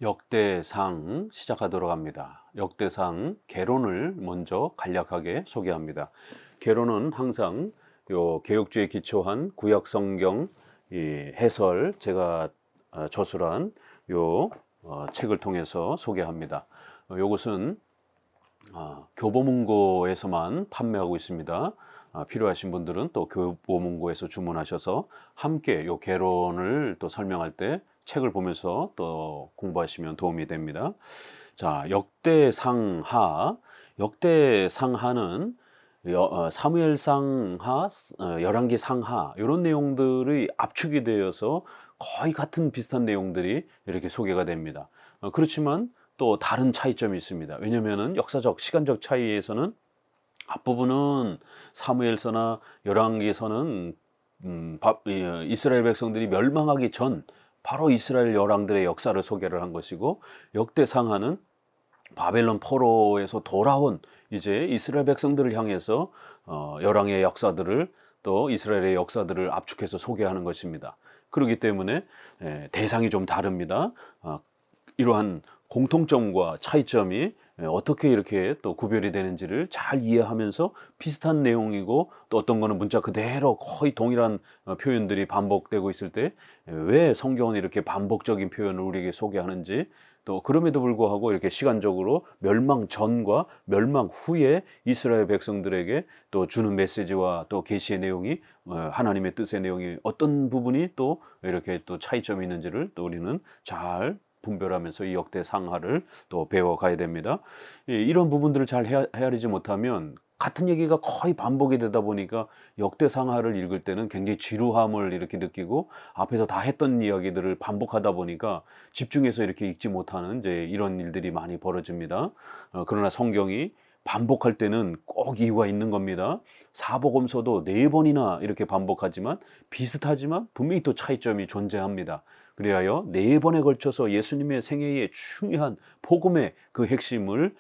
역대상 시작하도록 합니다. 역대상 개론을 먼저 간략하게 소개합니다. 개론은 항상 요 개혁주의에 기초한 구약 성경 이 해설 제가 저술한 요 책을 통해서 소개합니다. 요것은 교보문고에서만 판매하고 있습니다. 필요하신 분들은 또 교보문고에서 주문하셔서 함께 요 개론을 또 설명할 때 책을 보면서 또 공부하시면 도움이 됩니다. 자, 역대상하. 역대상하는 사무엘상하, 열왕기상하 이런 내용들이 압축이 되어서 거의 같은 비슷한 내용들이 이렇게 소개가 됩니다. 그렇지만 또 다른 차이점이 있습니다. 왜냐하면 역사적, 시간적 차이에서는 앞부분은 사무엘서나 열왕기서는 이스라엘 백성들이 멸망하기 전 바로 이스라엘 열왕들의 역사를 소개를 한 것이고, 역대상하는 바벨론 포로에서 돌아온 이제 이스라엘 백성들을 향해서 열왕의 역사들을 또 이스라엘의 역사들을 압축해서 소개하는 것입니다. 그렇기 때문에 대상이 좀 다릅니다. 이러한 공통점과 차이점이 어떻게 이렇게 또 구별이 되는지를 잘 이해하면서 비슷한 내용이고 또 어떤 거는 문자 그대로 거의 동일한 표현들이 반복되고 있을 때 왜 성경은 이렇게 반복적인 표현을 우리에게 소개하는지, 또 그럼에도 불구하고 이렇게 시간적으로 멸망 전과 멸망 후에 이스라엘 백성들에게 또 주는 메시지와 또 계시의 내용이 하나님의 뜻의 내용이 어떤 부분이 또 이렇게 또 차이점이 있는지를 또 우리는 잘 분별하면서 이 역대상하를 또 배워가야 됩니다. 이런 부분들을 잘 헤아리지 못하면 같은 얘기가 거의 반복이 되다 보니까 역대상하를 읽을 때는 굉장히 지루함을 이렇게 느끼고 앞에서 다 했던 이야기들을 반복하다 보니까 집중해서 이렇게 읽지 못하는 이제 이런 일들이 많이 벌어집니다. 그러나 성경이 반복할 때는 꼭 이유가 있는 겁니다. 사복음서도 4번이나 이렇게 반복하지만 비슷하지만 분명히 또 차이점이 존재합니다. 그리하여 4번에 걸쳐서 예수님의 생애의 중요한 복음의 그 핵심을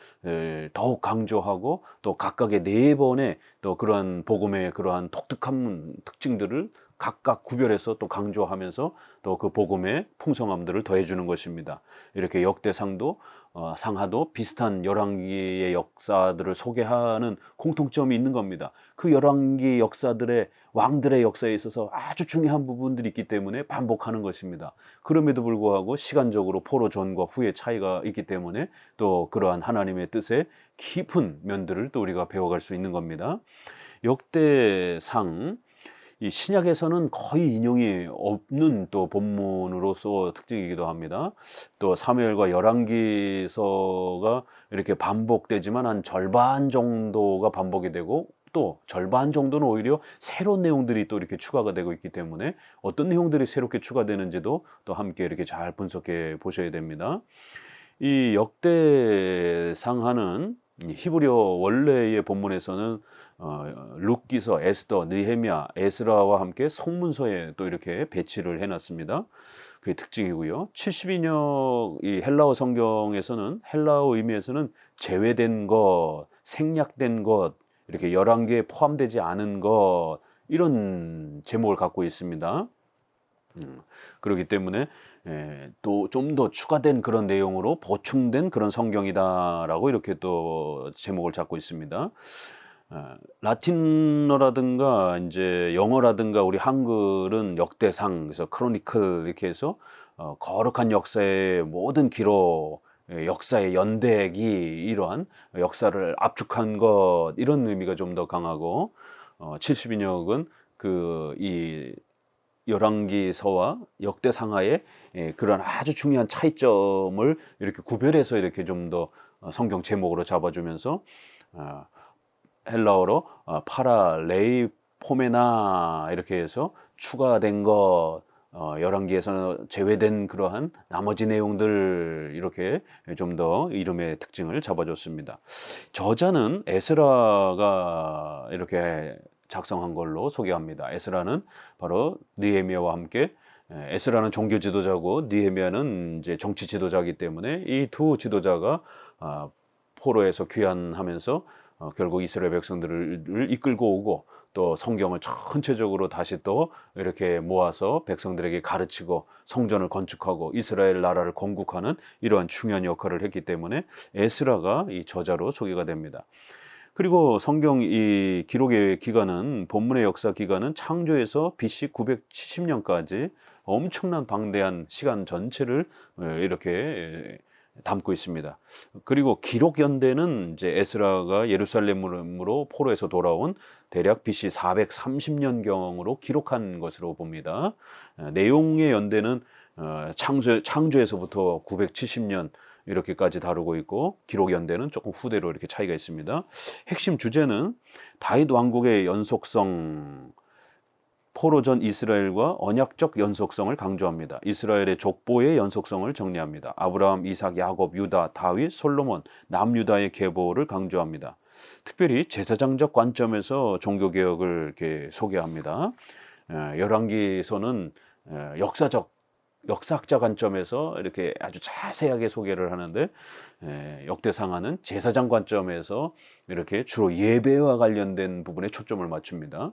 더욱 강조하고 또 각각의 4번의 또 그러한 복음의 그러한 독특한 특징들을 각각 구별해서 또 강조하면서 또 그 복음의 풍성함들을 더해주는 것입니다. 이렇게 역대상도 상하도 비슷한 열왕기의 역사들을 소개하는 공통점이 있는 겁니다. 그 열왕기 역사들의 왕들의 역사에 있어서 아주 중요한 부분들이 있기 때문에 반복하는 것입니다. 그럼에도 불구하고 시간적으로 포로 전과 후의 차이가 있기 때문에 또 그러한 하나님의 뜻의 깊은 면들을 또 우리가 배워갈 수 있는 겁니다. 역대상, 이 신약에서는 거의 인용이 없는 또 본문으로서 특징이기도 합니다. 또 사무엘과 열왕기서가 이렇게 반복되지만 한 절반 정도가 반복이 되고 또 절반 정도는 오히려 새로운 내용들이 또 이렇게 추가가 되고 있기 때문에 어떤 내용들이 새롭게 추가되는지도 또 함께 이렇게 잘 분석해 보셔야 됩니다. 이 역대상하는 히브리어 원래의 본문에서는 룻기서, 에스더, 느헤미야, 에스라와 함께 성문서에 또 이렇게 배치를 해놨습니다. 그게 특징이고요. 70인역 이 헬라어 성경에서는 헬라어 의미에서는 제외된 것, 생략된 것, 이렇게 열왕기에 포함되지 않은 것, 이런 제목을 갖고 있습니다. 그렇기 때문에 또 좀 더 추가된 그런 내용으로 보충된 그런 성경이다라고 이렇게 또 제목을 잡고 있습니다. 라틴어라든가 이제 영어라든가 우리 한글은 역대상, 그래서 크로니클 이렇게 해서 거룩한 역사의 모든 기록, 역사의 연대기, 이러한 역사를 압축한 것, 이런 의미가 좀 더 강하고 70인역은 그 이 열왕기서와 역대상하의 그런 아주 중요한 차이점을 이렇게 구별해서 이렇게 좀 더 성경 제목으로 잡아주면서 헬라어로 파라레이포메나 이렇게 해서 추가된 것, 열왕기에서는 제외된 그러한 나머지 내용들, 이렇게 좀 더 이름의 특징을 잡아줬습니다. 저자는 에스라가 이렇게 작성한 걸로 소개합니다. 에스라는 바로 느헤미야와 함께, 에스라는 종교 지도자고 느헤미야는 이제 정치 지도자이기 때문에 이 두 지도자가 포로에서 귀환하면서 결국 이스라엘 백성들을 이끌고 오고 또 성경을 전체적으로 다시 또 이렇게 모아서 백성들에게 가르치고 성전을 건축하고 이스라엘 나라를 건국하는 이러한 중요한 역할을 했기 때문에 에스라가 이 저자로 소개가 됩니다. 그리고 성경 이 기록의 기간은, 본문의 역사 기간은 창조에서 BC 970년까지 엄청난 방대한 시간 전체를 이렇게 담고 있습니다. 그리고 기록 연대는 이제 에스라가 예루살렘으로 포로에서 돌아온 대략 BC 430년경으로 기록한 것으로 봅니다. 내용의 연대는 창조에서부터 970년 이렇게까지 다루고 있고, 기록 연대는 조금 후대로 이렇게 차이가 있습니다. 핵심 주제는 다윗 왕국의 연속성, 포로 전 이스라엘과 언약적 연속성을 강조합니다. 이스라엘의 족보의 연속성을 정리합니다. 아브라함, 이삭, 야곱, 유다, 다윗, 솔로몬, 남유다의 계보를 강조합니다. 특별히 제사장적 관점에서 종교개혁을 이렇게 소개합니다. 열왕기서는 역사학자 관점에서 이렇게 아주 자세하게 소개를 하는데, 역대상하는 제사장 관점에서 이렇게 주로 예배와 관련된 부분에 초점을 맞춥니다.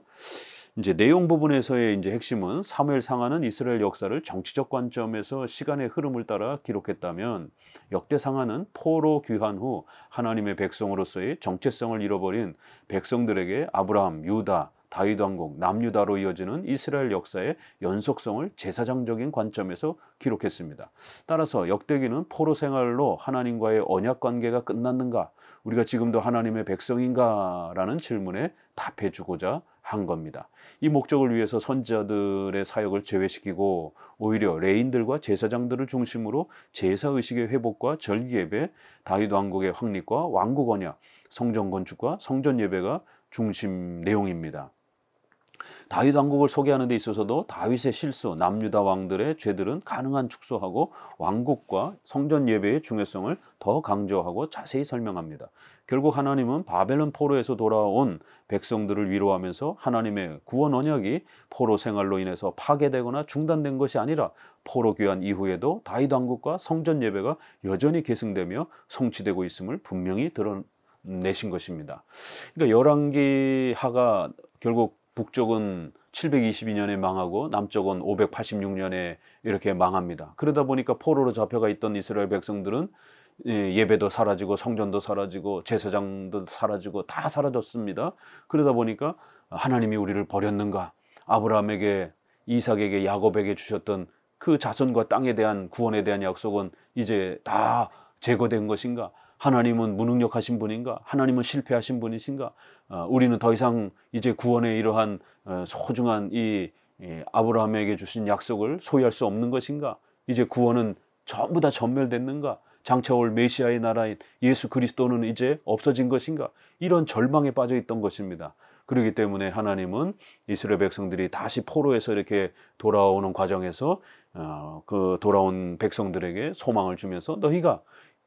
이제 내용 부분에서의 이제 핵심은, 사무엘상하는 이스라엘 역사를 정치적 관점에서 시간의 흐름을 따라 기록했다면, 역대상하는 포로 귀환 후 하나님의 백성으로서의 정체성을 잃어버린 백성들에게 아브라함, 유다, 다윗 왕국, 남유다로 이어지는 이스라엘 역사의 연속성을 제사장적인 관점에서 기록했습니다. 따라서 역대기는 포로 생활로 하나님과의 언약 관계가 끝났는가, 우리가 지금도 하나님의 백성인가 라는 질문에 답해주고자 한 겁니다. 이 목적을 위해서 선지자들의 사역을 제외시키고 오히려 레인들과 제사장들을 중심으로 제사의식의 회복과 절기예배, 다윗 왕국의 확립과 왕국 언약, 성전 건축과 성전 예배가 중심 내용입니다. 다윗 왕국을 소개하는 데 있어서도 다윗의 실수, 남유다 왕들의 죄들은 가능한 축소하고 왕국과 성전 예배의 중요성을 더 강조하고 자세히 설명합니다. 결국 하나님은 바벨론 포로에서 돌아온 백성들을 위로하면서 하나님의 구원 언약이 포로 생활로 인해서 파괴되거나 중단된 것이 아니라 포로 귀환 이후에도 다윗 왕국과 성전 예배가 여전히 계승되며 성취되고 있음을 분명히 드러내신 것입니다. 그러니까 열왕기하가 결국 북쪽은 722년에 망하고 남쪽은 586년에 이렇게 망합니다. 그러다 보니까 포로로 잡혀가 있던 이스라엘 백성들은 예배도 사라지고 성전도 사라지고 제사장도 사라지고 다 사라졌습니다. 그러다 보니까 하나님이 우리를 버렸는가, 아브라함에게, 이삭에게, 야곱에게 주셨던 그 자손과 땅에 대한 구원에 대한 약속은 이제 다 제거된 것인가, 하나님은 무능력하신 분인가, 하나님은 실패하신 분이신가, 우리는 더 이상 이제 구원의 이러한 소중한 이 아브라함에게 주신 약속을 소유할 수 없는 것인가, 이제 구원은 전부 다 전멸됐는가, 장차 올 메시아의 나라인 예수 그리스도는 이제 없어진 것인가, 이런 절망에 빠져 있던 것입니다. 그렇기 때문에 하나님은 이스라엘 백성들이 다시 포로에서 이렇게 돌아오는 과정에서 그 돌아온 백성들에게 소망을 주면서, 너희가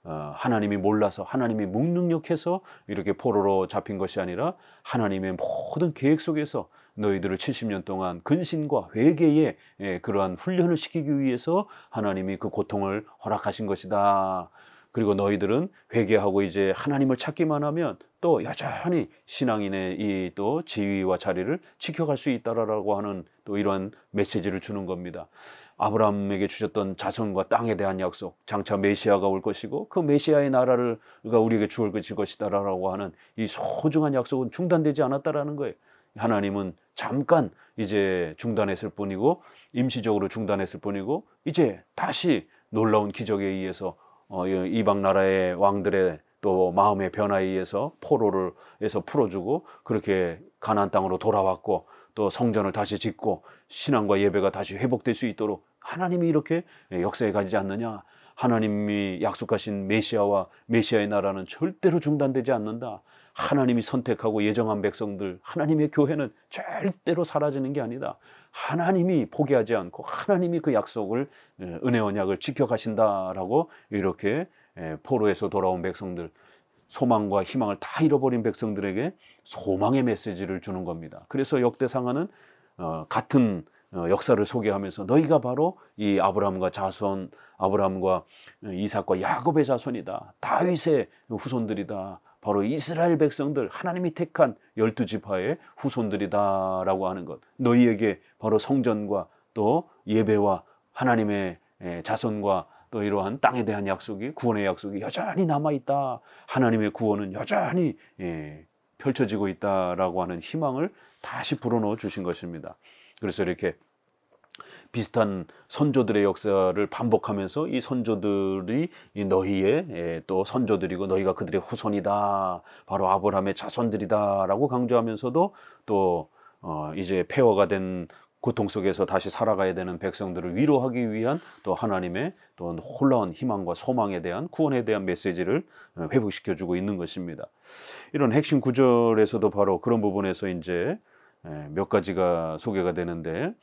하나님이 몰라서, 하나님이 무능력해서 이렇게 포로로 잡힌 것이 아니라 하나님의 모든 계획 속에서 너희들을 70년 동안 근신과 회개의 그러한 훈련을 시키기 위해서 하나님이 그 고통을 허락하신 것이다. 그리고 너희들은 회개하고 이제 하나님을 찾기만 하면 또 여전히 신앙인의 이 또 지위와 자리를 지켜갈 수 있다라고 하는 또 이러한 메시지를 주는 겁니다. 아브라함에게 주셨던 자손과 땅에 대한 약속, 장차 메시아가 올 것이고 그 메시아의 나라를 우리에게 주을 것이다라고 하는 이 소중한 약속은 중단되지 않았다라는 거예요. 하나님은 잠깐 이제 중단했을 뿐이고, 임시적으로 중단했을 뿐이고, 이제 다시 놀라운 기적에 의해서 이방 나라의 왕들의 또 마음의 변화에 의해서 포로를 해서 풀어주고, 그렇게 가나안 땅으로 돌아왔고, 또 성전을 다시 짓고 신앙과 예배가 다시 회복될 수 있도록 하나님이 이렇게 역사에 가지 않느냐. 하나님이 약속하신 메시아와 메시아의 나라는 절대로 중단되지 않는다. 하나님이 선택하고 예정한 백성들, 하나님의 교회는 절대로 사라지는 게 아니다. 하나님이 포기하지 않고 하나님이 그 약속을, 은혜 언약을 지켜가신다라고 이렇게 포로에서 돌아온 백성들, 소망과 희망을 다 잃어버린 백성들에게 소망의 메시지를 주는 겁니다. 그래서 역대상하는 같은 역사를 소개하면서 너희가 바로 이 아브라함과 이삭과 야곱의 자손이다. 다윗의 후손들이다. 바로 이스라엘 백성들, 하나님이 택한 12지파의 후손들이다라고 하는 것. 너희에게 바로 성전과 또 예배와 하나님의 자손과 또 이러한 땅에 대한 약속이, 구원의 약속이 여전히 남아있다. 하나님의 구원은 여전히 펼쳐지고 있다라고 하는 희망을 다시 불어넣어 주신 것입니다. 그래서 이렇게 비슷한 선조들의 역사를 반복하면서 이 선조들이 너희의 또 선조들이고 너희가 그들의 후손이다, 바로 아브라함의 자손들이다라고 강조하면서도 또 이제 폐허가 된 고통 속에서 다시 살아가야 되는 백성들을 위로하기 위한 또 하나님의 또 놀라운 희망과 소망에 대한, 구원에 대한 메시지를 회복시켜주고 있는 것입니다. 이런 핵심 구절에서도 바로 그런 부분에서 이제 몇 가지가 소개가 되는데,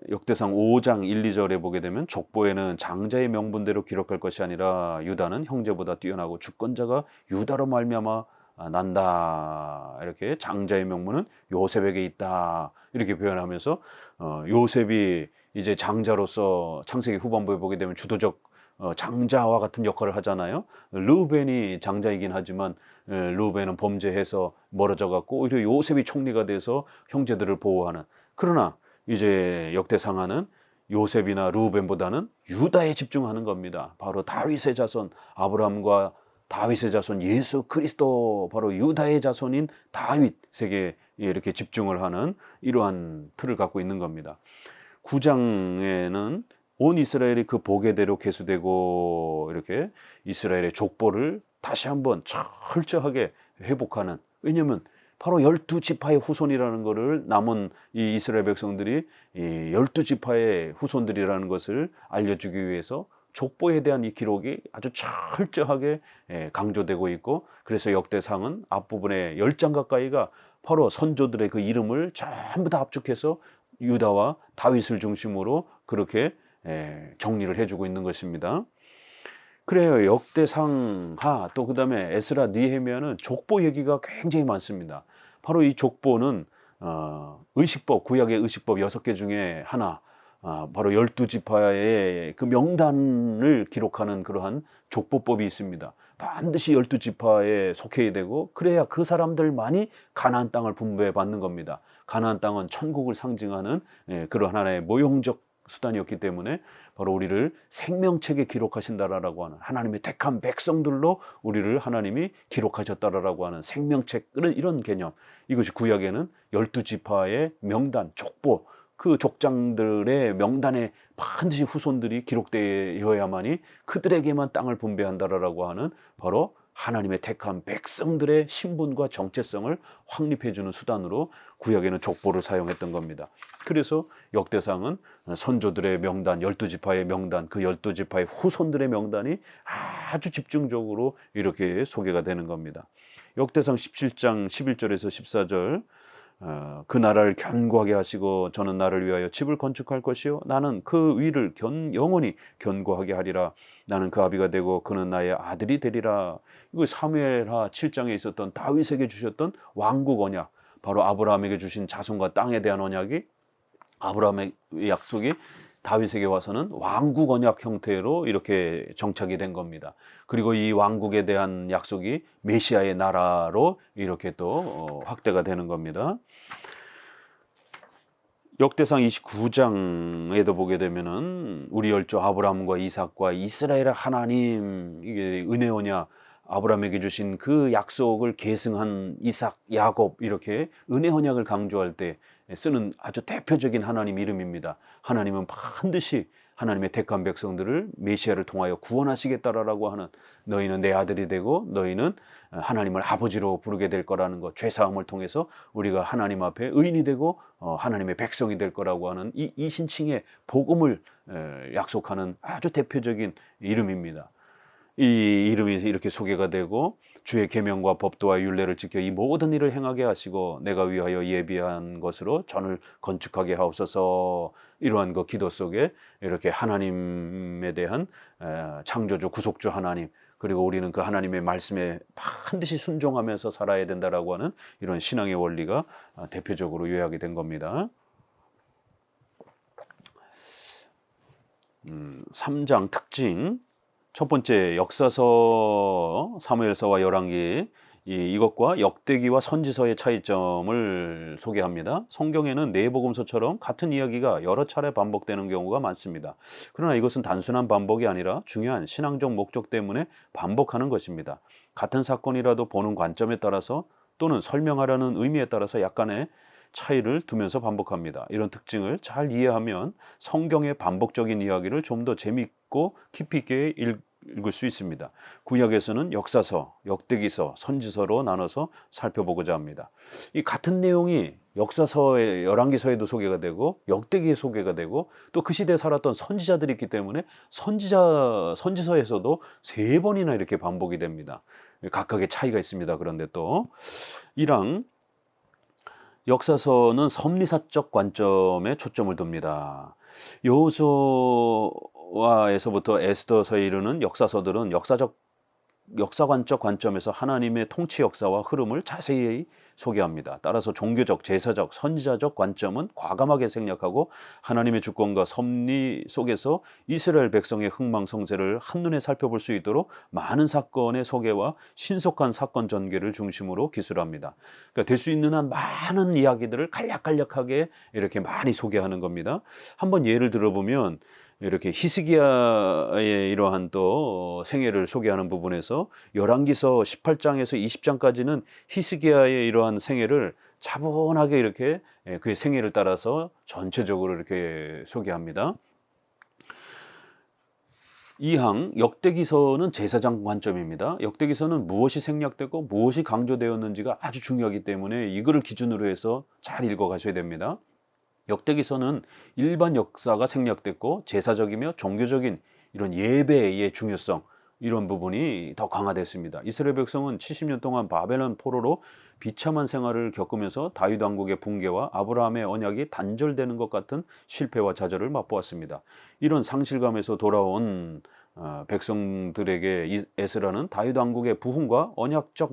역대상 5장 1, 2절에 보게 되면 족보에는 장자의 명분대로 기록할 것이 아니라 유다는 형제보다 뛰어나고 주권자가 유다로 말미암아 난다. 이렇게 장자의 명분은 요셉에게 있다. 이렇게 표현하면서 요셉이 이제 장자로서 창세기 후반부에 보게 되면 주도적 장자와 같은 역할을 하잖아요. 르우벤이 장자이긴 하지만 르우벤은 범죄해서 멀어져 갖고 오히려 요셉이 총리가 돼서 형제들을 보호하는. 그러나 이제 역대상하는 요셉이나 르우벤보다는 유다에 집중하는 겁니다. 바로 다윗의 자손, 아브라함과 다윗의 자손 예수 그리스도, 바로 유다의 자손인 다윗에게 이렇게 집중을 하는 이러한 틀을 갖고 있는 겁니다. 9장에는 온 이스라엘이 그 보게대로 계수되고 이렇게 이스라엘의 족보를 다시 한번 철저하게 회복하는, 왜냐하면 바로 12지파의 후손이라는 것을 남은 이 이스라엘 백성들이 이 12지파의 후손들이라는 것을 알려주기 위해서 족보에 대한 이 기록이 아주 철저하게 강조되고 있고, 그래서 역대상은 앞부분에 10장 가까이가 바로 선조들의 그 이름을 전부 다 압축해서 유다와 다윗을 중심으로 그렇게 정리를 해주고 있는 것입니다. 그래요. 역대상하 또 그다음에 에스라, 느헤미야는 족보 얘기가 굉장히 많습니다. 바로 이 족보는 의식법, 구약의 의식법 6개 중에 하나, 바로 12지파의 그 명단을 기록하는 그러한 족보법이 있습니다. 반드시 12지파에 속해야 되고, 그래야 그 사람들만이 가나안 땅을 분배받는 겁니다. 가나안 땅은 천국을 상징하는 그런 하나의 모형적 수단이었기 때문에 바로 우리를 생명책에 기록하신다라고 하는, 하나님의 택한 백성들로 우리를 하나님이 기록하셨다라고 하는 생명책, 이런 개념. 이것이 구약에는 12지파의 명단, 족보, 그 족장들의 명단에 반드시 후손들이 기록되어야만이 그들에게만 땅을 분배한다라고 하는, 바로 하나님의 택한 백성들의 신분과 정체성을 확립해주는 수단으로 구약에는 족보를 사용했던 겁니다. 그래서 역대상은 선조들의 명단, 12지파의 명단, 그 12지파의 후손들의 명단이 아주 집중적으로 이렇게 소개가 되는 겁니다. 역대상 17장 11절에서 14절, 그 나라를 견고하게 하시고 저는 나를 위하여 집을 건축할 것이요 나는 그 위를 영원히 견고하게 하리라. 나는 그 아비가 되고 그는 나의 아들이 되리라. 이거 사무엘하 7장에 있었던 다윗에게 주셨던 왕국 언약, 바로 아브라함에게 주신 자손과 땅에 대한 언약이, 아브라함의 약속이 다윗에게 와서는 왕국 언약 형태로 이렇게 정착이 된 겁니다. 그리고 이 왕국에 대한 약속이 메시아의 나라로 이렇게 또 확대가 되는 겁니다. 역대상 29장에도 보게 되면은 우리 열조 아브라함과 이삭과 이스라엘의 하나님, 이게 은혜 언약, 아브라함에게 주신 그 약속을 계승한 이삭, 야곱, 이렇게 은혜 언약을 강조할 때 쓰는 아주 대표적인 하나님 이름입니다. 하나님은 반드시 하나님의 택한 백성들을 메시아를 통하여 구원하시겠다라고 하는, 너희는 내 아들이 되고 너희는 하나님을 아버지로 부르게 될 거라는 것, 죄사함을 통해서 우리가 하나님 앞에 의인이 되고 하나님의 백성이 될 거라고 하는 이 이신칭의 복음을 약속하는 아주 대표적인 이름입니다. 이 이름이 이렇게 소개가 되고, 주의 계명과 법도와 율례를 지켜 이 모든 일을 행하게 하시고 내가 위하여 예비한 것으로 전을 건축하게 하옵소서. 이러한 그 기도 속에 이렇게 하나님에 대한 창조주, 구속주 하나님, 그리고 우리는 그 하나님의 말씀에 반드시 순종하면서 살아야 된다라고 하는 이런 신앙의 원리가 대표적으로 요약이 된 겁니다. 3장 특징. 첫 번째, 역사서, 사무엘서와 열왕기 이것과 역대기와 선지서의 차이점을 소개합니다. 성경에는 내복음서처럼 같은 이야기가 여러 차례 반복되는 경우가 많습니다. 그러나 이것은 단순한 반복이 아니라 중요한 신앙적 목적 때문에 반복하는 것입니다. 같은 사건이라도 보는 관점에 따라서 또는 설명하려는 의미에 따라서 약간의 차이를 두면서 반복합니다. 이런 특징을 잘 이해하면 성경의 반복적인 이야기를 좀 더 재밌고 깊이 있게 읽을 수 있습니다. 구약에서는 역사서, 역대기서, 선지서로 나눠서 살펴보고자 합니다. 이 같은 내용이 역사서의 열왕기서에도 소개가 되고 역대기에 소개가 되고 또 그 시대에 살았던 선지자들이 있기 때문에 선지서에서도 3번이나 이렇게 반복이 됩니다. 각각의 차이가 있습니다. 그런데 또 1항 역사서는 섭리사적 관점에 초점을 둡니다. 여호수아에서부터 에스더서에 이르는 역사서들은 역사관적 관점에서 하나님의 통치 역사와 흐름을 자세히 소개합니다. 따라서 종교적, 제사적, 선지자적 관점은 과감하게 생략하고 하나님의 주권과 섭리 속에서 이스라엘 백성의 흥망성쇠를 한눈에 살펴볼 수 있도록 많은 사건의 소개와 신속한 사건 전개를 중심으로 기술합니다. 그러니까 될 수 있는 한 많은 이야기들을 간략간략하게 이렇게 많이 소개하는 겁니다. 한번 예를 들어보면 이렇게 히스기야의 이러한 또 생애를 소개하는 부분에서 열왕기서 18장에서 20장까지는 히스기야의 이러한 생애를 차분하게 이렇게 그의 생애를 따라서 전체적으로 이렇게 소개합니다. 2항 역대기서는 제사장 관점입니다. 역대기서는 무엇이 생략되고 무엇이 강조되었는지가 아주 중요하기 때문에 이거를 기준으로 해서 잘 읽어가셔야 됩니다. 역대기서는 일반 역사가 생략됐고 제사적이며 종교적인 이런 예배의 중요성 이런 부분이 더 강화됐습니다. 이스라엘 백성은 70년 동안 바벨론 포로로 비참한 생활을 겪으면서 다윗 왕국의 붕괴와 아브라함의 언약이 단절되는 것 같은 실패와 좌절을 맛보았습니다. 이런 상실감에서 돌아온 백성들에게 에스라는 다윗 왕국의 부흥과 언약적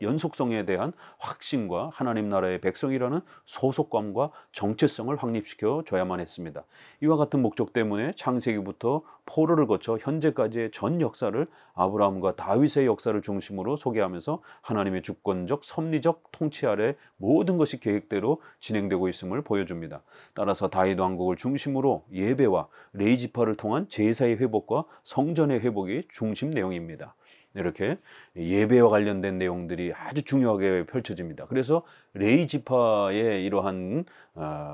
연속성에 대한 확신과 하나님 나라의 백성이라는 소속감과 정체성을 확립시켜 줘야만 했습니다. 이와 같은 목적 때문에 창세기부터 포로를 거쳐 현재까지의 전 역사를 아브라함과 다윗의 역사를 중심으로 소개하면서 하나님의 주권적, 섭리적 통치 아래 모든 것이 계획대로 진행되고 있음을 보여줍니다. 따라서 다윗 왕국을 중심으로 예배와 레위지파를 통한 제사의 회복과 성전의 회복이 중심 내용입니다. 이렇게 예배와 관련된 내용들이 아주 중요하게 펼쳐집니다. 그래서 레위지파의 이러한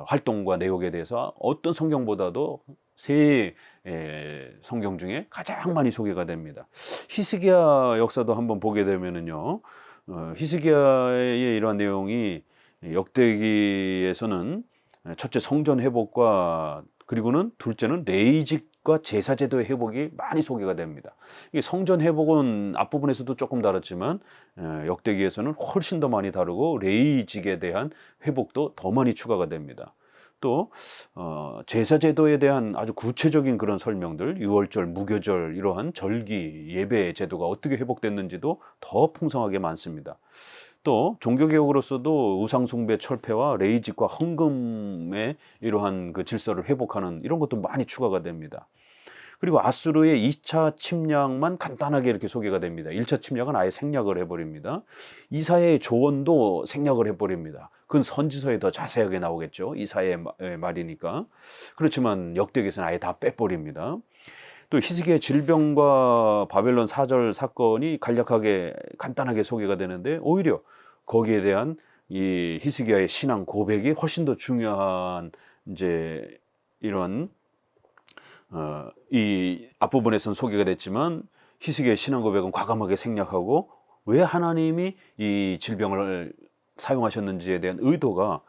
활동과 내용에 대해서 어떤 성경보다도 새 성경 중에 가장 많이 소개가 됩니다. 히스기야 역사도 한번 보게 되면은요, 히스기야의 이러한 내용이 역대기에서는 첫째 성전 회복과 그리고는 둘째는 레위직과 제사제도의 회복이 많이 소개가 됩니다. 이게 성전 회복은 앞부분에서도 조금 다뤘지만 역대기에서는 훨씬 더 많이 다루고 레위직에 대한 회복도 더 많이 추가가 됩니다. 또 제사제도에 대한 아주 구체적인 그런 설명들, 유월절, 무교절 이러한 절기, 예배 제도가 어떻게 회복됐는지도 더 풍성하게 많습니다. 또 종교개혁으로서도 우상숭배 철폐와 레위직과 헌금의 이러한 그 질서를 회복하는 이런 것도 많이 추가가 됩니다. 그리고 아수르의 2차 침략만 간단하게 이렇게 소개가 됩니다. 1차 침략은 아예 생략을 해버립니다. 이사야의 조언도 생략을 해버립니다. 그건 선지서에 더 자세하게 나오겠죠. 이사야의 말이니까. 그렇지만 역대기에서는 아예 다 빼버립니다. 또 히스기야의 질병과 바벨론 사절 사건이 간단하게 소개가 되는데 오히려 거기에 대한 이 히스기야의 신앙 고백이 훨씬 더 중요한 이제 이런 이 앞부분에서는 소개가 됐지만 히스기야의 신앙 고백은 과감하게 생략하고 왜 하나님이 이 질병을 사용하셨는지에 대한 의도가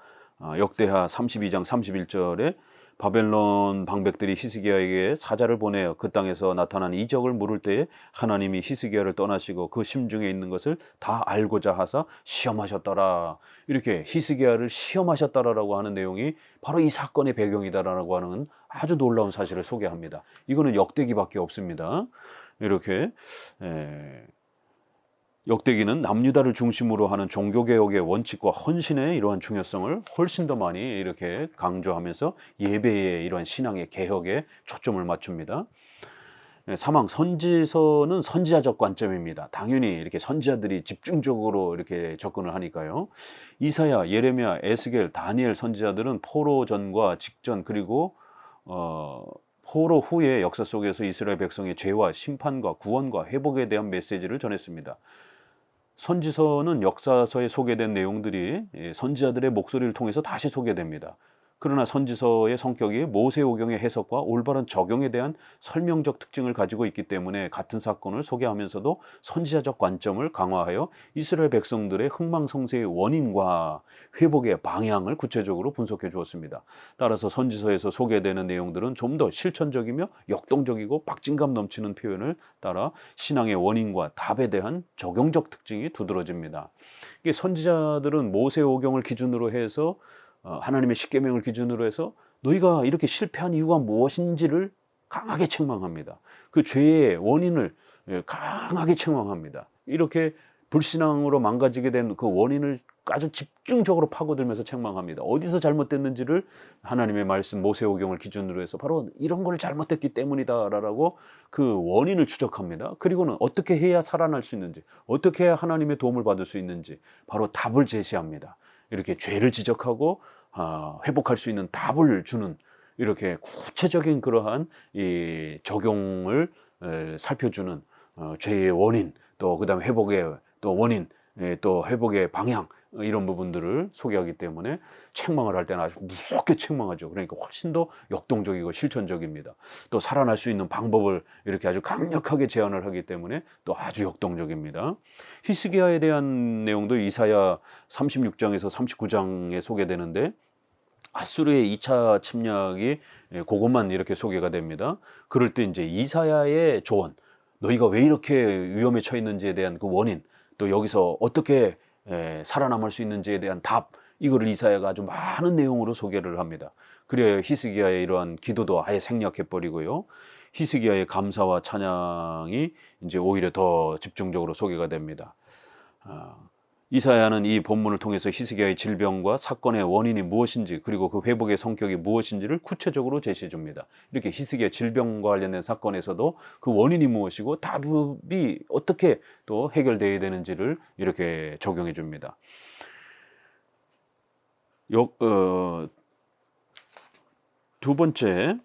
역대하 32장 31절에 바벨론 방백들이 히스기야에게 사자를 보내어 그 땅에서 나타난 이적을 물을 때에 하나님이 히스기야를 떠나시고 그 심중에 있는 것을 다 알고자 하사 시험하셨더라. 이렇게 히스기야를 시험하셨더라라고 하는 내용이 바로 이 사건의 배경이다라고 하는 아주 놀라운 사실을 소개합니다. 이거는 역대기밖에 없습니다. 이렇게 역대기는 남유다를 중심으로 하는 종교개혁의 원칙과 헌신의 이러한 중요성을 훨씬 더 많이 이렇게 강조하면서 예배의 이러한 신앙의 개혁에 초점을 맞춥니다. 사망 선지서는 선지자적 관점입니다. 당연히 이렇게 선지자들이 집중적으로 이렇게 접근을 하니까요. 이사야, 예레미야, 에스겔, 다니엘 선지자들은 포로 전과 직전 그리고 포로 후의 역사 속에서 이스라엘 백성의 죄와 심판과 구원과 회복에 대한 메시지를 전했습니다. 선지서는 역사서에 소개된 내용들이 선지자들의 목소리를 통해서 다시 소개됩니다. 그러나 선지서의 성격이 모세오경의 해석과 올바른 적용에 대한 설명적 특징을 가지고 있기 때문에 같은 사건을 소개하면서도 선지자적 관점을 강화하여 이스라엘 백성들의 흥망성쇠의 원인과 회복의 방향을 구체적으로 분석해 주었습니다. 따라서 선지서에서 소개되는 내용들은 좀 더 실천적이며 역동적이고 박진감 넘치는 표현을 따라 신앙의 원인과 답에 대한 적용적 특징이 두드러집니다. 이게 선지자들은 모세오경을 기준으로 해서 하나님의 십계명을 기준으로 해서 너희가 이렇게 실패한 이유가 무엇인지를 강하게 책망합니다. 그 죄의 원인을 강하게 책망합니다. 이렇게 불신앙으로 망가지게 된 그 원인을 아주 집중적으로 파고들면서 책망합니다. 어디서 잘못됐는지를 하나님의 말씀 모세오경을 기준으로 해서 바로 이런 걸 잘못했기 때문이다라고 그 원인을 추적합니다. 그리고는 어떻게 해야 살아날 수 있는지, 어떻게 해야 하나님의 도움을 받을 수 있는지 바로 답을 제시합니다. 이렇게 죄를 지적하고 회복할 수 있는 답을 주는 이렇게 구체적인 그러한 이 적용을 살펴주는 죄의 원인 또 그다음에 회복의 또 원인 또 회복의 방향 이런 부분들을 소개하기 때문에 책망을 할 때는 아주 무섭게 책망하죠. 그러니까 훨씬 더 역동적이고 실천적입니다. 또 살아날 수 있는 방법을 이렇게 아주 강력하게 제안을 하기 때문에 또 아주 역동적입니다. 히스기야에 대한 내용도 이사야 36장에서 39장에 소개되는데 아수르의 2차 침략이 그것만 이렇게 소개가 됩니다. 그럴 때 이제 이사야의 조언, 너희가 왜 이렇게 위험에 처했는지에 대한 그 원인, 또 여기서 어떻게 살아남을 수 있는지에 대한 답, 이거를 이사야가 아주 많은 내용으로 소개를 합니다. 그래야 히스기야의 이러한 기도도 아예 생략해버리고요. 히스기야의 감사와 찬양이 이제 오히려 더 집중적으로 소개가 됩니다. 이사야는 이 본문을 통해서 히스기야의 질병과 사건의 원인이 무엇인지 그리고 그 회복의 성격이 무엇인지를 구체적으로 제시해 줍니다. 이렇게 히스기야 질병과 관련된 사건에서도 그 원인이 무엇이고 답이 어떻게 또 해결되어야 되는지를 이렇게 적용해 줍니다. 두 번째,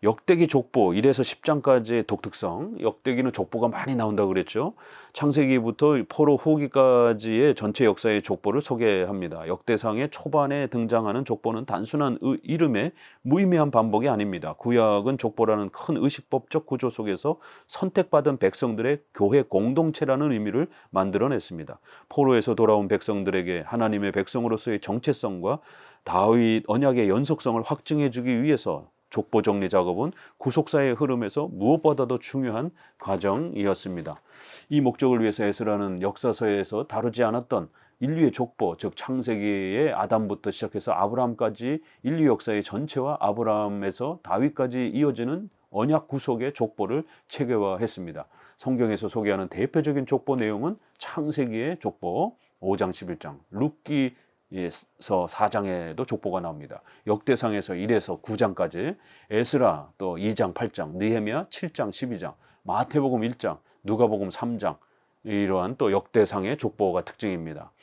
역대기 족보 1에서 10장까지의 독특성. 역대기는 족보가 많이 나온다고 그랬죠. 창세기부터 포로 후기까지의 전체 역사의 족보를 소개합니다. 역대상의 초반에 등장하는 족보는 단순한 이름의 무의미한 반복이 아닙니다. 구약은 족보라는 큰 의식법적 구조 속에서 선택받은 백성들의 교회 공동체라는 의미를 만들어냈습니다. 포로에서 돌아온 백성들에게 하나님의 백성으로서의 정체성과 다윗 언약의 연속성을 확증해 주기 위해서 족보 정리 작업은 구속사의 흐름에서 무엇보다도 중요한 과정이었습니다. 이 목적을 위해서 에스라는 역사서에서 다루지 않았던 인류의 족보, 즉 창세기의 아담부터 시작해서 아브라함까지 인류 역사의 전체와 아브라함에서 다윗까지 이어지는 언약 구속의 족보를 체계화했습니다. 성경에서 소개하는 대표적인 족보 내용은 창세기의 족보 5장 11장, 룻기 에서 4장에도 족보가 나옵니다. 역대상에서 1에서 9장까지, 에스라 또 2장 8장, 느헤미야 7장 12장, 마태복음 1장, 누가복음 3장, 이러한 또 역대상의 족보가 특징입니다.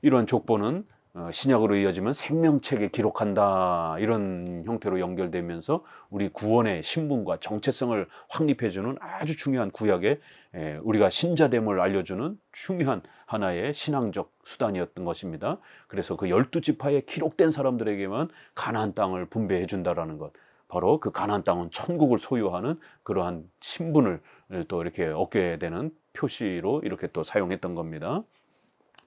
이러한 족보는 신약으로 이어지면 생명책에 기록한다 이런 형태로 연결되면서 우리 구원의 신분과 정체성을 확립해주는 아주 중요한 구약의 우리가 신자됨을 알려주는 중요한 하나의 신앙적 수단이었던 것입니다. 그래서 그 12지파에 기록된 사람들에게만 가나안 땅을 분배해 준다라는 것, 바로 그 가나안 땅은 천국을 소유하는 그러한 신분을 또 이렇게 얻게 되는 표시로 이렇게 또 사용했던 겁니다.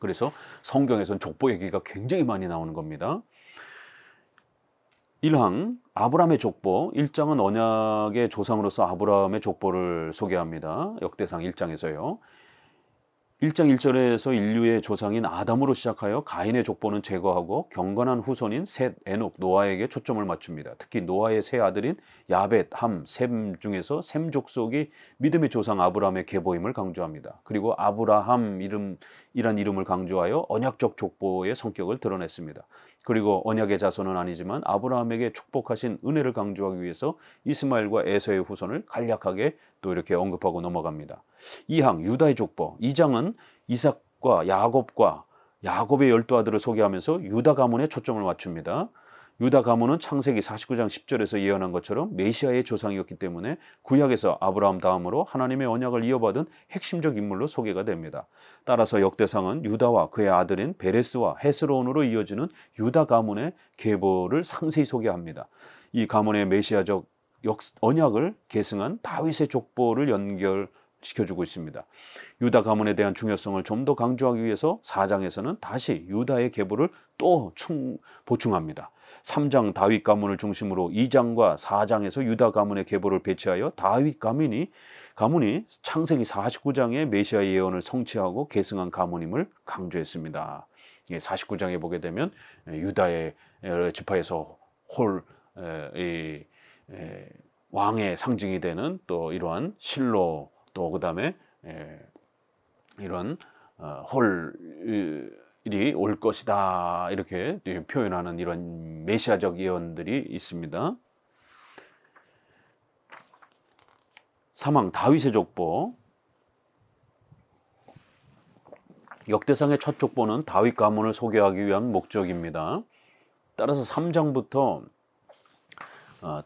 그래서 성경에서는 족보 얘기가 굉장히 많이 나오는 겁니다. 1항 아브라함의 족보, 1장은 언약의 조상으로서 아브라함의 족보를 소개합니다. 역대상 1장에서요. 1장 1절에서 인류의 조상인 아담으로 시작하여 가인의 족보는 제거하고 경건한 후손인 셋, 에녹, 노아에게 초점을 맞춥니다. 특히 노아의 세 아들인 야벳, 함, 셈 중에서 셈 족속이 믿음의 조상 아브라함의 계보임을 강조합니다. 그리고 아브라함 이란 이름을 강조하여 언약적 족보의 성격을 드러냈습니다. 그리고 언약의 자손은 아니지만 아브라함에게 축복하신 은혜를 강조하기 위해서 이스마엘과 에서의 후손을 간략하게 또 이렇게 언급하고 넘어갑니다. 2항 유다의 족보. 2장은 이삭과 야곱의 12아들을 소개하면서 유다 가문에 초점을 맞춥니다. 유다 가문은 창세기 49장 10절에서 예언한 것처럼 메시아의 조상이었기 때문에 구약에서 아브라함 다음으로 하나님의 언약을 이어받은 핵심적 인물로 소개가 됩니다. 따라서 역대상은 유다와 그의 아들인 베레스와 헤스론으로 이어지는 유다 가문의 계보를 상세히 소개합니다. 이 가문의 메시아적 언약을 계승한 다윗의 족보를 연결시켜주고 있습니다. 유다 가문에 대한 중요성을 좀 더 강조하기 위해서 4장에서는 다시 유다의 계보를 또 보충합니다. 3장 다윗 가문을 중심으로 2장과 4장에서 유다 가문의 계보를 배치하여 다윗 가문이 창세기 49장의 메시아 예언을 성취하고 계승한 가문임을 강조했습니다. 49장에 보게 되면 유다의 지파에서 왕의 상징이 되는 또 이러한 실로 또 그다음에 이런 홀이 올 것이다 이렇게 표현하는 이런 메시아적 예언들이 있습니다. 사망 다윗의 족보. 역대상의 첫 족보는 다윗 가문을 소개하기 위한 목적입니다. 따라서 3장부터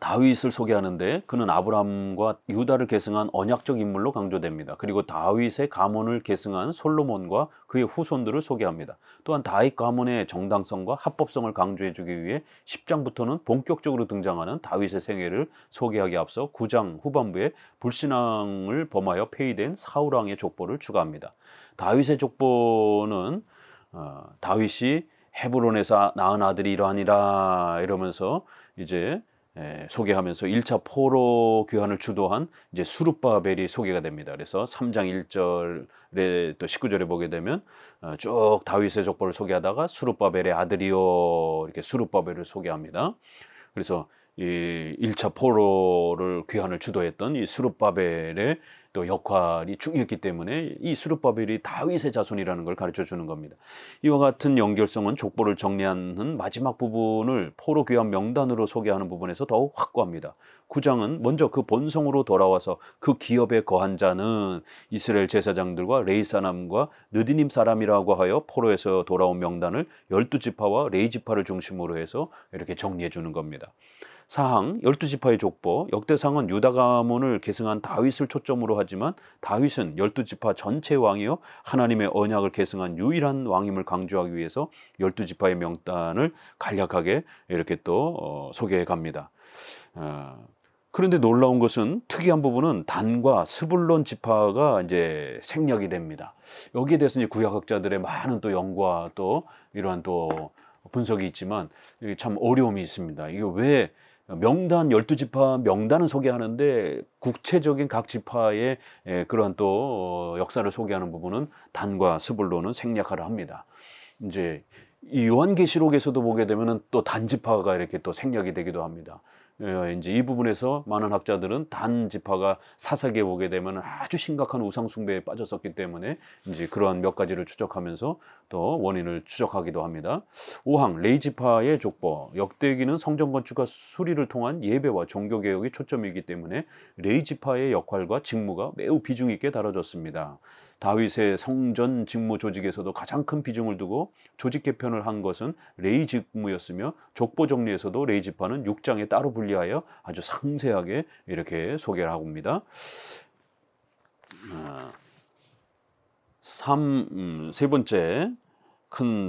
다윗을 소개하는데 그는 아브라함과 유다를 계승한 언약적 인물로 강조됩니다. 그리고 다윗의 가문을 계승한 솔로몬과 그의 후손들을 소개합니다. 또한 다윗 가문의 정당성과 합법성을 강조해주기 위해 10장부터는 본격적으로 등장하는 다윗의 생애를 소개하기 앞서 9장 후반부에 불신앙을 범하여 폐위된 사울왕의 족보를 추가합니다. 다윗의 족보는 다윗이 헤브론에서 낳은 아들이 이러하니라 이러면서 이제 소개하면서 1차 포로 귀환을 주도한 이제 수룹바벨이 소개가 됩니다. 그래서 3장 1절에 또 19절에 보게 되면 쭉 다윗의 족보를 소개하다가 수룹바벨의 아들이요 이렇게 수룹바벨을 소개합니다. 그래서 이 1차 포로를 귀환을 주도했던 이 수룹바벨의 또 역할이 중요했기 때문에 이 수룹바벨이 다윗의 자손이라는 걸 가르쳐 주는 겁니다. 이와 같은 연결성은 족보를 정리하는 마지막 부분을 포로 귀환 명단으로 소개하는 부분에서 더욱 확고합니다. 9장은 먼저 그 본성으로 돌아와서 그 기업에 거한 자는 이스라엘 제사장들과 레위 사람과 느디님 사람이라고 하여 포로에서 돌아온 명단을 12지파와 레위 지파를 중심으로 해서 이렇게 정리해 주는 겁니다. 사항 12지파의 족보. 역대상은 유다 가문을 계승한 다윗을 초점으로 하지만 다윗은 12지파 전체 왕이요 하나님의 언약을 계승한 유일한 왕임을 강조하기 위해서 12지파의 명단을 간략하게 이렇게 또 소개해 갑니다. 그런데 놀라운 것은 특이한 부분은 단과 스불론 지파가 이제 생략이 됩니다. 여기에 대해서 이제 구약학자들의 많은 또 연구와 또 이러한 또 분석이 있지만 참 어려움이 있습니다. 이게 왜 명단 12지파 명단은 소개하는데 구체적인 각 지파의 그러한 또 역사를 소개하는 부분은 단과 스불론은 생략하려 합니다. 이제 이 요한계시록에서도 보게 되면은 또 단지파가 이렇게 또 생략이 되기도 합니다. 이제 이 부분에서 많은 학자들은 단 지파가 사사기에 보게 되면 아주 심각한 우상 숭배에 빠졌었기 때문에 이제 그러한 몇 가지를 추적하면서 또 원인을 추적하기도 합니다. 5항 레위 지파의 족보. 역대기는 성전 건축과 수리를 통한 예배와 종교 개혁이 초점이기 때문에 레위 지파의 역할과 직무가 매우 비중 있게 다뤄졌습니다. 다윗의 성전 직무 조직에서도 가장 큰 비중을 두고 조직 개편을 한 것은 레위 직무였으며 족보 정리에서도 레위 지파는 6장에 따로 분리하여 아주 상세하게 이렇게 소개를 하고 있습니다.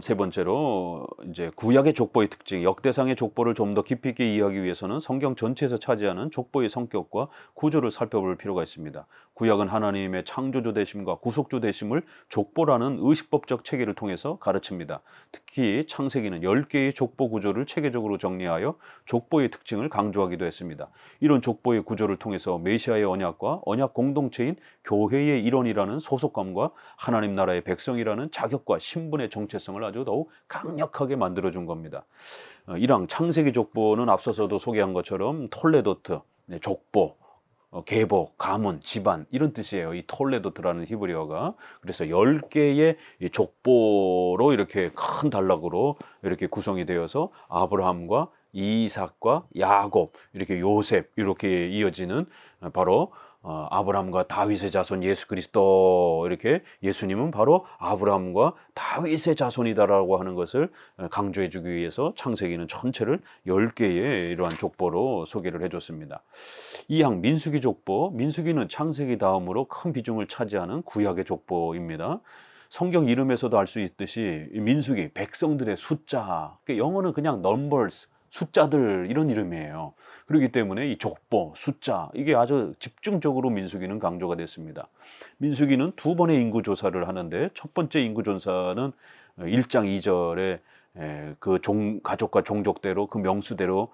세 번째로 이제 구약의 족보의 특징, 역대상의 족보를 좀 더 깊이 있게 이해하기 위해서는 성경 전체에서 차지하는 족보의 성격과 구조를 살펴볼 필요가 있습니다. 구약은 하나님의 창조주 되심과 구속주 되심을 족보라는 의식법적 체계를 통해서 가르칩니다. 특히 창세기는 10개의 족보 구조를 체계적으로 정리하여 족보의 특징을 강조하기도 했습니다. 이런 족보의 구조를 통해서 메시아의 언약과 언약 공동체인 교회의 일원이라는 소속감과 하나님 나라의 백성이라는 자격과 신분의 정체성을 아주 더욱 강력하게 만들어준 겁니다. 1항 창세기 족보는 앞서서도 소개한 것처럼 톨레도트, 족보, 계보, 가문, 집안 이런 뜻이에요. 이 톨레도트라는 히브리어가. 그래서 10개의 이 족보로 이렇게 큰 단락으로 이렇게 구성이 되어서 아브라함과 이삭과 야곱, 이렇게 요셉 이렇게 이어지는 바로 아브라함과 다윗의 자손 예수 그리스도, 이렇게 예수님은 바로 아브라함과 다윗의 자손이다라고 하는 것을 강조해 주기 위해서 창세기는 전체를 10개의 이러한 족보로 소개를 해줬습니다. 이항 민수기 족보, 민수기는 창세기 다음으로 큰 비중을 차지하는 구약의 족보입니다. 성경 이름에서도 알 수 있듯이 민수기, 백성들의 숫자, 영어는 그냥 numbers, 숫자들 이런 이름이에요. 그렇기 때문에 이 족보, 숫자 이게 아주 집중적으로 민수기는 강조가 됐습니다. 민수기는 2번의 인구 조사를 하는데, 첫 번째 인구 조사는 1장 2절에 그 가족과 종족대로 그 명수대로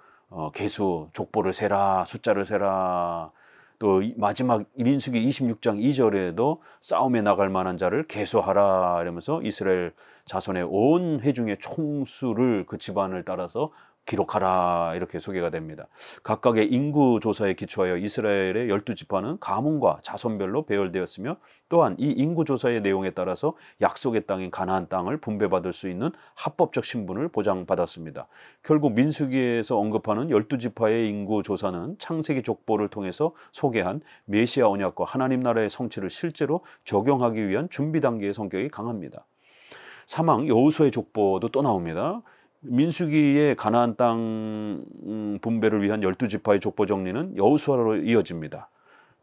계수, 족보를 세라, 숫자를 세라. 또 마지막 민수기 26장 2절에도 싸움에 나갈 만한 자를 계수하라 이러면서 이스라엘 자손의 온 회중의 총수를 그 집안을 따라서 기록하라 이렇게 소개가 됩니다. 각각의 인구 조사에 기초하여 이스라엘의 12지파는 가문과 자손별로 배열되었으며, 또한 이 인구 조사의 내용에 따라서 약속의 땅인 가나안 땅을 분배받을 수 있는 합법적 신분을 보장받았습니다. 결국 민수기에서 언급하는 12지파의 인구 조사는 창세기 족보를 통해서 소개한 메시아 언약과 하나님 나라의 성취를 실제로 적용하기 위한 준비 단계의 성격이 강합니다. 사망 여호수아의 족보도 또 나옵니다. 민수기의 가나안 땅 분배를 위한 12지파의 족보 정리는 여호수아로 이어집니다.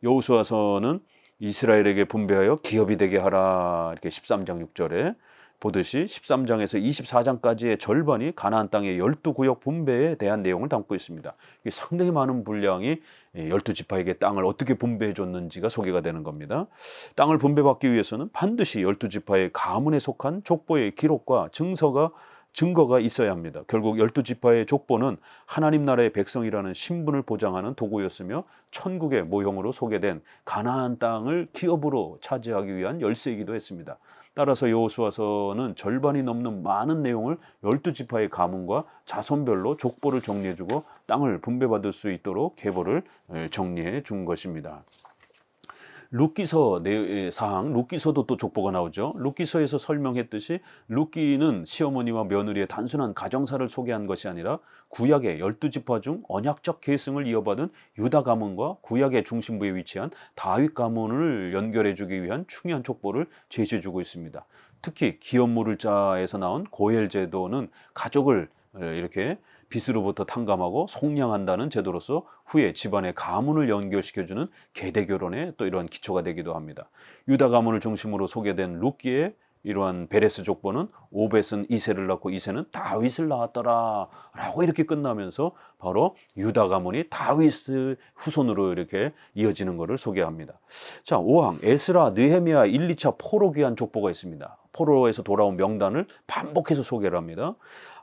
여호수아서는 이스라엘에게 분배하여 기업이 되게 하라 이렇게 13장 6절에 보듯이 13장에서 24장까지의 절반이 가나안 땅의 12구역 분배에 대한 내용을 담고 있습니다. 상당히 많은 분량이 12지파에게 땅을 어떻게 분배해 줬는지가 소개가 되는 겁니다. 땅을 분배받기 위해서는 반드시 12지파의 가문에 속한 족보의 기록과 증거가 있어야 합니다. 결국 12지파의 족보는 하나님 나라의 백성이라는 신분을 보장하는 도구였으며, 천국의 모형으로 소개된 가나안 땅을 기업으로 차지하기 위한 열쇠이기도 했습니다. 따라서 여호수아서는 절반이 넘는 많은 내용을 12지파의 가문과 자손별로 족보를 정리해주고 땅을 분배받을 수 있도록 계보를 정리해 준 것입니다. 룻기서 사항, 룻기서도 또 족보가 나오죠. 룻기서에서 설명했듯이 룻기는 시어머니와 며느리의 단순한 가정사를 소개한 것이 아니라 구약의 12지파 중 언약적 계승을 이어받은 유다 가문과 구약의 중심부에 위치한 다윗 가문을 연결해주기 위한 중요한 족보를 제시해주고 있습니다. 특히 기업 물을 자에서 나온 고엘 제도는 가족을 이렇게 빚으로부터 탕감하고 속량한다는 제도로서 후에 집안의 가문을 연결시켜주는 계대 결혼의 또 이러한 기초가 되기도 합니다. 유다 가문을 중심으로 소개된 룻기의 이러한 베레스 족보는 오벳은 이새를 낳고 이새는 다윗을 낳았더라 라고 이렇게 끝나면서 바로 유다 가문이 다윗의 후손으로 이렇게 이어지는 것을 소개합니다. 자, 5항 에스라, 느헤미야 1, 2차 포로 귀환 족보가 있습니다. 포로에서 돌아온 명단을 반복해서 소개를 합니다.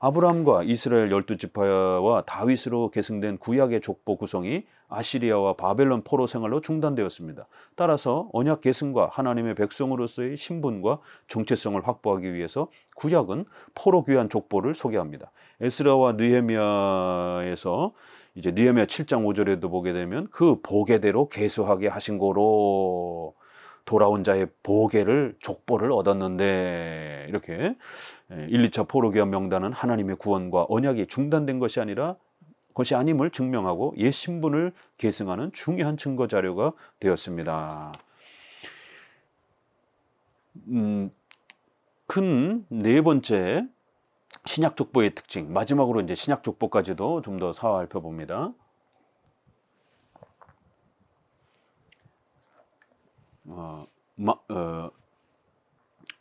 아브라함과 이스라엘 12지파와 다윗으로 계승된 구약의 족보 구성이 아시리아와 바벨론 포로 생활로 중단되었습니다. 따라서 언약 계승과 하나님의 백성으로서의 신분과 정체성을 확보하기 위해서 구약은 포로 귀환 족보를 소개합니다. 에스라와 느헤미야에서 이제 느헤미야 7장 5절에도 보게 되면 그 보게대로 계수하게 하신 거로 돌아온 자의 보게를 족보를 얻었는데, 이렇게 1, 2차 포로 귀환 명단은 하나님의 구원과 언약이 중단된 것이 아님을 증명하고 옛 신분을 계승하는 중요한 증거 자료가 되었습니다. 큰 네 번째 신약 족보의 특징, 마지막으로 이제 신약 족보까지도 좀 더 살펴봅니다.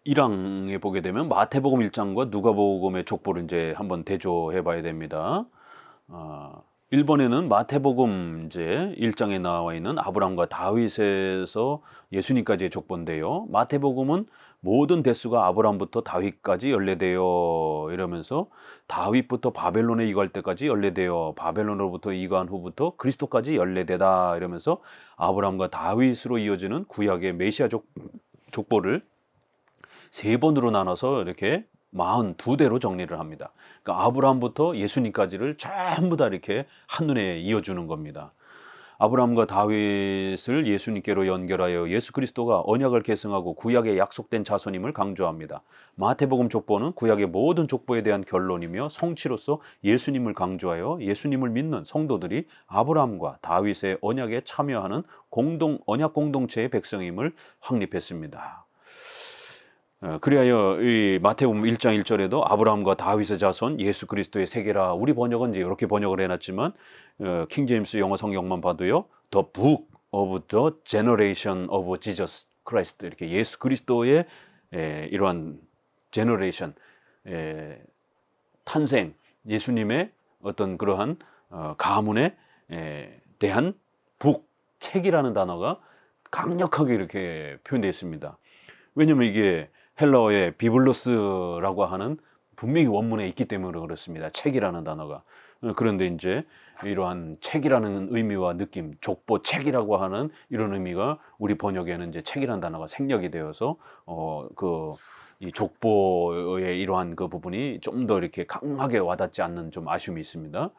1항에 보게 되면 마태복음 1장과 누가복음의 족보를 이제 한번 대조해 봐야 됩니다. 1번에는 마태복음 이제 1장에 나와 있는 아브라함과 다윗에서 예수님까지의 족보인데요. 마태복음은 모든 대수가 아브라함부터 다윗까지 연례되어 이러면서 다윗부터 바벨론에 이갈 때까지 연례되어 바벨론으로부터 이간 후부터 그리스도까지 연례되다 이러면서 아브라함과 다윗으로 이어지는 구약의 메시아 족보를 세 번으로 나눠서 이렇게 42대로 정리를 합니다. 그러니까 아브라함부터 예수님까지를 전부 다 이렇게 한눈에 이어주는 겁니다. 아브라함과 다윗을 예수님께로 연결하여 예수 그리스도가 언약을 계승하고 구약의 약속된 자손임을 강조합니다. 마태복음 족보는 구약의 모든 족보에 대한 결론이며 성취로서 예수님을 강조하여 예수님을 믿는 성도들이 아브라함과 다윗의 언약에 참여하는 언약 공동체의 백성임을 확립했습니다. 그리하여 이 마태복음 1장 1절에도 아브라함과 다윗의 자손 예수 그리스도의 세계라, 우리 번역은 이제 이렇게 번역을 해놨지만 킹제임스 영어 성경만 봐도요, The Book of the Generation of Jesus Christ, 이렇게 예수 그리스도의 이러한 제너레이션, 탄생, 예수님의 어떤 그러한 가문에 대한 북, 책이라는 단어가 강력하게 이렇게 표현되어 있습니다. 왜냐하면 이게 헬라어의 비블로스라고 하는 분명히 원문에 있기 때문에 그렇습니다. 책이라는 단어가. 그런데 이제 이러한 책이라는 의미와 느낌, 족보 책이라고 하는 이런 의미가 우리 번역에는 이제 책이라는 단어가 생략이 되어서 이 족보의 이러한 그 부분이 좀 더 이렇게 강하게 와닿지 않는 좀 아쉬움이 있습니다.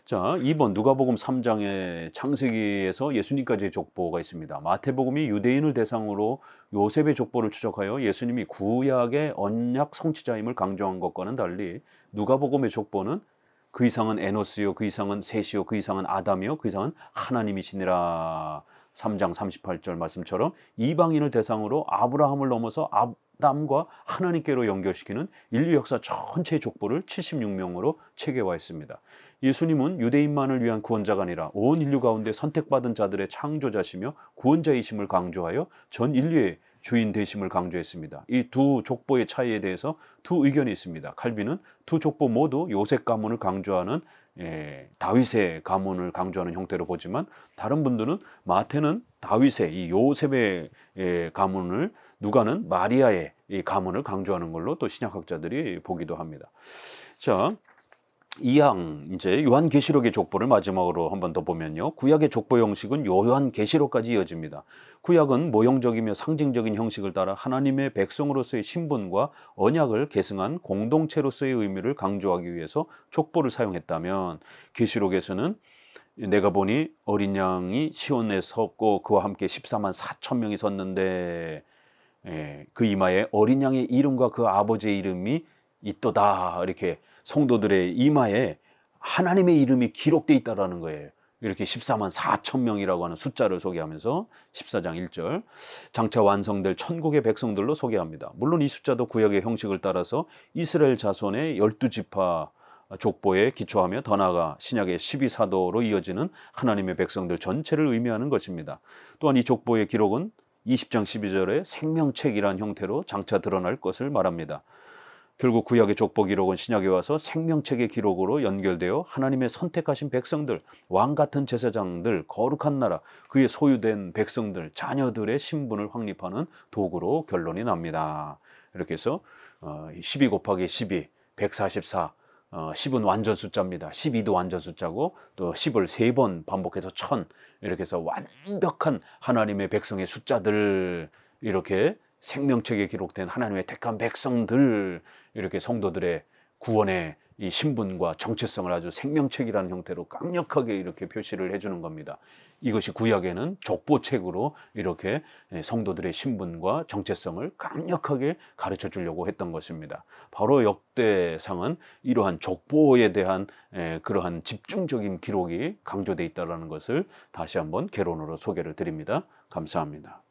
자, 2번 누가복음 3장의 창세기에서 예수님까지의 족보가 있습니다. 마태복음이 유대인을 대상으로 요셉의 족보를 추적하여 예수님이 구약의 언약 성취자임을 강조한 것과는 달리 누가복음의 족보는 그 이상은 에노스요, 그 이상은 셋이요, 그 이상은 아담이요, 그 이상은 하나님이시니라. 3장 38절 말씀처럼 이방인을 대상으로 아브라함을 넘어서 아담과 하나님께로 연결시키는 인류 역사 전체의 족보를 76명으로 체계화했습니다. 예수님은 유대인만을 위한 구원자가 아니라 온 인류 가운데 선택받은 자들의 창조자시며 구원자이심을 강조하여 전 인류의 주인 되심을 강조했습니다. 이 두 족보의 차이에 대해서 두 의견이 있습니다. 칼빈은 두 족보 모두 요셉 가문을 강조하는 다윗의 가문을 강조하는 형태로 보지만, 다른 분들은 마태는 다윗의 이 요셉의 가문을, 누가는 마리아의 이 가문을 강조하는 걸로 또 신약학자들이 보기도 합니다. 자, 2항 이제 요한계시록의 족보를 마지막으로 한 번 더 보면요, 구약의 족보 형식은 요한계시록까지 이어집니다. 구약은 모형적이며 상징적인 형식을 따라 하나님의 백성으로서의 신분과 언약을 계승한 공동체로서의 의미를 강조하기 위해서 족보를 사용했다면, 계시록에서는 내가 보니 어린 양이 시온에 섰고 그와 함께 14만 4천 명이 섰는데 그 이마에 어린 양의 이름과 그 아버지의 이름이 있도다, 이렇게 성도들의 이마에 하나님의 이름이 기록되어 있다라는 거예요. 이렇게 14만 4천 명이라고 하는 숫자를 소개하면서 14장 1절 장차 완성될 천국의 백성들로 소개합니다. 물론 이 숫자도 구약의 형식을 따라서 이스라엘 자손의 12지파 족보에 기초하며 더 나아가 신약의 12사도로 이어지는 하나님의 백성들 전체를 의미하는 것입니다. 또한 이 족보의 기록은 20장 12절에 생명책이라는 형태로 장차 드러날 것을 말합니다. 결국 구약의 족보 기록은 신약에 와서 생명책의 기록으로 연결되어 하나님의 선택하신 백성들, 왕같은 제사장들, 거룩한 나라, 그의 소유된 백성들, 자녀들의 신분을 확립하는 도구로 결론이 납니다. 이렇게 해서 12 곱하기 12, 144, 10은 완전 숫자입니다. 12도 완전 숫자고, 또 10을 3번 반복해서 1000, 이렇게 해서 완벽한 하나님의 백성의 숫자들, 이렇게 생명책에 기록된 하나님의 택한 백성들, 이렇게 성도들의 구원의 이 신분과 정체성을 아주 생명책이라는 형태로 강력하게 이렇게 표시를 해주는 겁니다. 이것이 구약에는 족보책으로 이렇게 성도들의 신분과 정체성을 강력하게 가르쳐 주려고 했던 것입니다. 바로 역대상은 이러한 족보에 대한 그러한 집중적인 기록이 강조되어 있다는 것을 다시 한번 개론으로 소개를 드립니다. 감사합니다.